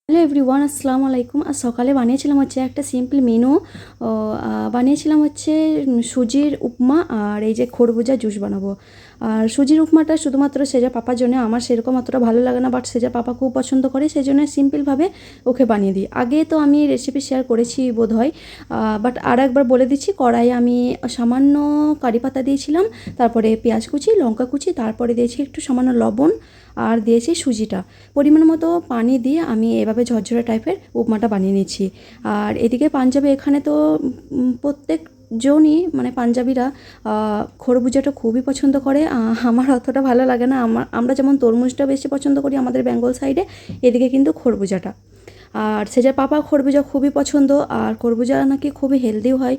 Hello everyone, আসসালামু আলাইকুম। আর সকালে বানিয়েছিলাম হচ্ছে একটা সিম্পল মেনু। বানিয়েছিলাম হচ্ছে সুজির উপমা আর এই যে খরবুজা জুস বানাবো। আর সুজির উপমাটা শুধুমাত্র সেজা পাপার জন্য, আমার সেরকম অতটা ভালো লাগে না, বাট সেজা পাপা খুব পছন্দ করে, সেই জন্য সিম্পলভাবে ওকে বানিয়ে দিই। আগে তো আমি রেসিপি শেয়ার করেছি বোধ হয়, বাট আর একবার বলে দিচ্ছি। কড়াইয়ে আমি সামান্য কারি পাতা দিয়েছিলাম, তারপরে পেঁয়াজ কুচি, লঙ্কা কুচি, তারপরে দিয়েছি একটু সামান্য লবণ আর দিয়েছি সুজিটা। পরিমাণ মতো পানি দিয়ে আমি এভাবে ঝরঝরে টাইপের উপমাটা বানিয়ে নিচ্ছি। আর এদিকে পাঞ্জাবে এখানে তো প্রত্যেক জনই মানে পাঞ্জাবিরা খরবুজাটা খুবই পছন্দ করে। আমার অতটা ভালো লাগে না। আমরা যেমন তরমুজটা বেশি পছন্দ করি আমাদের বেঙ্গল সাইডে, এদিকে কিন্তু খরবুজাটা। আর সেজার পাপা খরবুজা খুবই পছন্দ। আর খরবুজা নাকি খুবই হেলদিও হয়,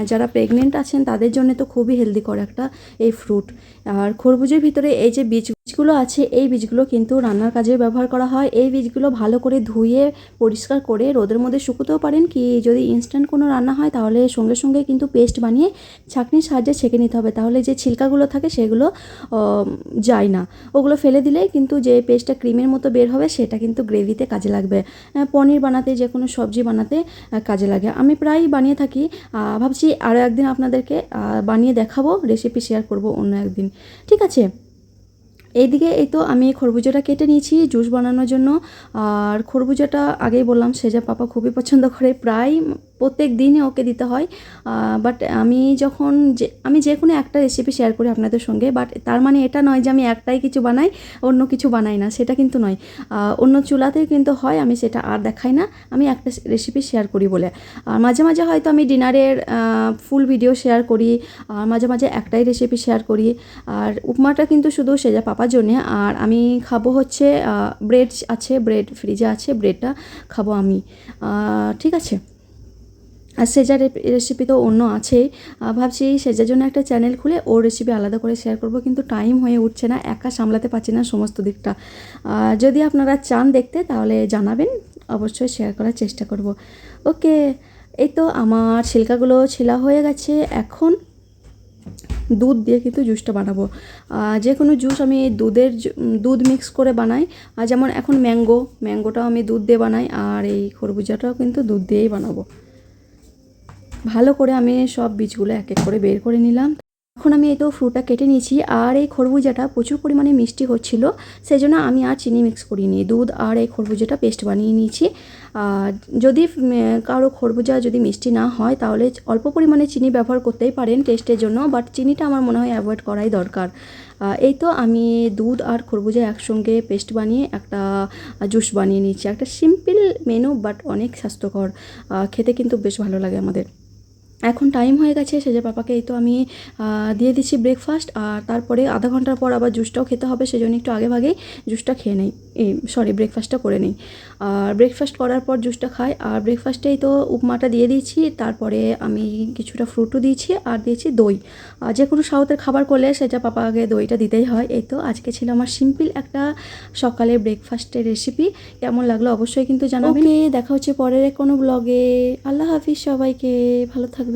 যারা প্রেগনেন্ট আছেন তাদের জন্য তো খুবই হেলদি করে একটা এই ফ্রুট। আর খরবুজের ভিতরে এই যে বীজগুলো আছে, এই বীজগুলো কিন্তু রান্নার কাজে ব্যবহার করা হয়। এই বীজগুলো ভালো করে ধুয়ে পরিষ্কার করে রোদের মধ্যে শুকোতেও পারেন, কি যদি ইনস্ট্যান্ট কোনো রান্না হয় তাহলে সঙ্গে সঙ্গে কিন্তু পেস্ট বানিয়ে ছাঁকনির সাহায্যে ছেঁকে নিতে হবে, তাহলে যে ছিলকাগুলো থাকে সেগুলো যায় না। ওগুলো ফেলে দিলেই কিন্তু যে পেস্টটা ক্রিমের মতো বের হবে সেটা কিন্তু গ্রেভিতে কাজে লাগবে, পনির বানাতে, যে কোনো সবজি বানাতে কাজে লাগে। আমি প্রায় বানিয়ে থাকি। ভাবছি আরও একদিন আপনাদেরকে বানিয়ে দেখাবো, রেসিপি শেয়ার করব অন্য একদিন। ঠিক আছে, এইদিকে এই তো আমি খরবুজাটা কেটে নিয়েছি জুস বানানোর জন্য। আর খরবুজাটা আগেই বললাম সেজা পাপা খুবই পছন্দ করে, প্রায় প্রত্যেক দিনই ওকে দিতে হয়। বাট আমি যে কোনো একটা রেসিপি শেয়ার করি আপনাদের সঙ্গে, বাট তার মানে এটা নয় যে আমি একটাই কিছু বানাই, অন্য কিছু বানাই না, সেটা কিন্তু নয়। অন্য চুলাতেই কিন্তু হয়, আমি সেটা আর দেখাই না, আমি একটা রেসিপি শেয়ার করি বলে। আর মাঝে মাঝে হয়তো আমি ডিনারের ফুল ভিডিও শেয়ার করি, আর মাঝে মাঝে একটাই রেসিপি শেয়ার করি। আর উপমাটা কিন্তু শুধু সেজা পাপার জন্যে। আর আমি খাবো হচ্ছে ব্রেড আছে, ব্রেড ফ্রিজে আছে, ব্রেডটা খাবো আমি। ঠিক আছে। আর সেজার রেসিপি তো অন্য আছেই। ভাবছি সেজার জন্য একটা চ্যানেল খুলে ওর রেসিপি আলাদা করে শেয়ার করব, কিন্তু টাইম হয়ে উঠছে না, একা সামলাতে পারছি না সমস্ত দিকটা। যদি আপনারা চান দেখতে তাহলে জানাবেন, অবশ্যই শেয়ার করার চেষ্টা করব। ওকে, এই তো আমার ছিলকাগুলো ছিলা হয়ে গেছে। এখন দুধ দিয়ে কিন্তু জুসটা বানাবো। যে কোনো জুস আমি দুধ মিক্স করে বানাই। যেমন এখন ম্যাঙ্গোটাও আমি দুধ দিয়ে বানাই, আর এই খরবুজাটাও কিন্তু দুধ দিয়েই বানাবো। ভালো করে আমি সব বীজগুলো এক এক করে বের করে নিলাম। এখন আমি এই তো ফ্রুটটা কেটে নিয়েছি। আর এই খরবুজাটা প্রচুর পরিমাণে মিষ্টি হচ্ছিল, সেই জন্য আমি আর চিনি মিক্স করিনি, দুধ আর এই খরবুজাটা পেস্ট বানিয়ে নিয়েছি। যদি কারো খরবুজা যদি মিষ্টি না হয় তাহলে অল্প পরিমাণে চিনি ব্যবহার করতেই পারেন টেস্টের জন্য, বাট চিনিটা আমার মনে হয় অ্যাভয়েড করাই দরকার। এই তো আমি দুধ আর খরবুজা একসঙ্গে পেস্ট বানিয়ে একটা জুস বানিয়ে নিয়েছি। একটা সিম্পল মেনু, বাট অনেক স্বাস্থ্যকর, খেতে কিন্তু বেশ ভালো লাগে আমাদের। এখন টাইম হয়ে গেছে সেজে পাপাকে এই তো আমি দিয়ে দিচ্ছি ব্রেকফাস্ট। আর তারপরে আধা ঘন্টার পর আবার জুসটাও খেতে হবে, সেজন্য একটু আগে ভাগেই জুসটা খেয়ে নেই, ব্রেকফাস্টটা করে নিই। আর ব্রেকফাস্ট করার পর জুসটা খাই। আর ব্রেকফাস্টেই তো উপমাটা দিয়ে দিয়েছি, তারপরে আমি কিছুটা ফ্রুটও দিয়েছি আর দিয়েছি দই। যে কোনো সাউথের খাবার করলে সেটা পাপাকে দইটা দিতেই হয়। এই তো আজকে ছিল আমার সিম্পল একটা সকালে ব্রেকফাস্টের রেসিপি। কেমন লাগলো অবশ্যই কিন্তু জানাবেন। ওকে, দেখা হচ্ছে পরের কোনো ব্লগে। আল্লাহ হাফিজ সবাইকে, ভালো থাকবেন।